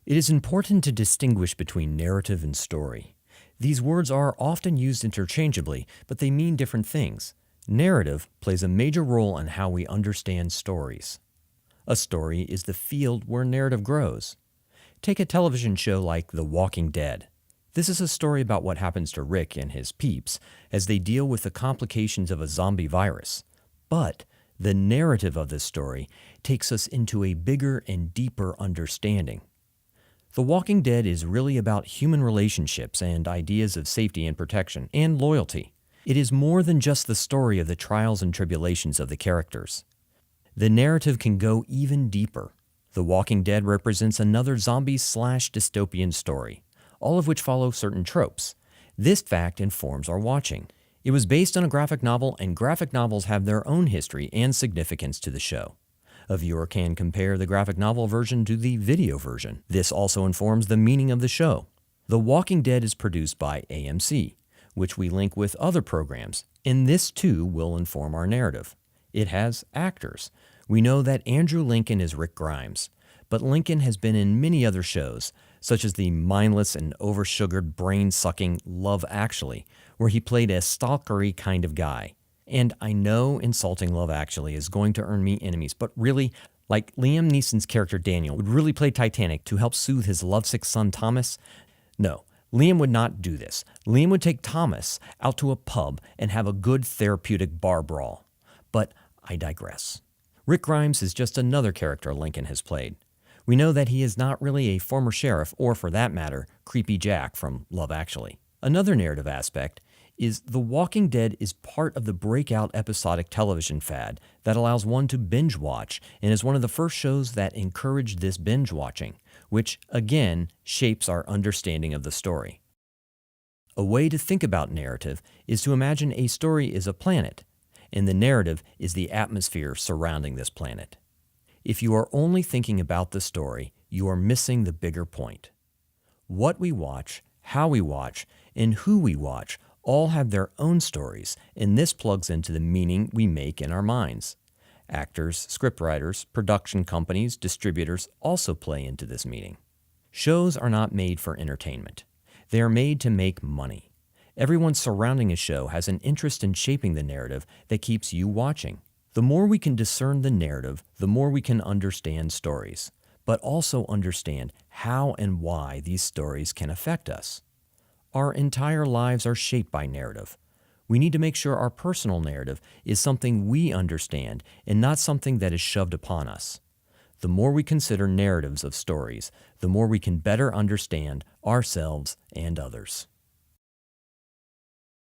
It is important to distinguish between narrative and story. These words are often used interchangeably, but they mean different things. Narrative plays a major role in how we understand stories. A story is the field where narrative grows. Take a television show like The Walking Dead. This is a story about what happens to Rick and his peeps as they deal with the complications of a zombie virus. But the narrative of this story takes us into a bigger and deeper understanding. The Walking Dead is really about human relationships and ideas of safety and protection and loyalty. It is more than just the story of the trials and tribulations of the characters. The narrative can go even deeper. The Walking Dead represents another zombie/dystopian story, all of which follow certain tropes. This fact informs our watching. It was based on a graphic novel, and graphic novels have their own history and significance to the show. A viewer can compare the graphic novel version to the video version. This also informs the meaning of the show. The Walking Dead is produced by AMC, which we link with other programs, and this too will inform our narrative. It has actors. We know that Andrew Lincoln is Rick Grimes, but Lincoln has been in many other shows, such as the mindless and oversugared, brain-sucking Love Actually, where he played a stalkery kind of guy. And I know insulting Love Actually is going to earn me enemies, but really, like Liam Neeson's character Daniel would really play Titanic to help soothe his lovesick son Thomas? No, Liam would not do this. Liam would take Thomas out to a pub and have a good therapeutic bar brawl. But I digress. Rick Grimes is just another character Lincoln has played. We know that he is not really a former sheriff or, for that matter, Creepy Jack from Love Actually. Another narrative aspect is The Walking Dead is part of the breakout episodic television fad that allows one to binge watch and is one of the first shows that encouraged this binge watching, which, again, shapes our understanding of the story. A way to think about narrative is to imagine a story is a planet, and the narrative is the atmosphere surrounding this planet. If you are only thinking about the story, you are missing the bigger point. What we watch, how we watch, and who we watch all have their own stories, and this plugs into the meaning we make in our minds. Actors, scriptwriters, production companies, distributors also play into this meaning. Shows are not made for entertainment. They are made to make money. Everyone surrounding a show has an interest in shaping the narrative that keeps you watching. The more we can discern the narrative, the more we can understand stories, but also understand how and why these stories can affect us. Our entire lives are shaped by narrative. We need to make sure our personal narrative is something we understand and not something that is shoved upon us. The more we consider narratives of stories, the more we can better understand ourselves and others.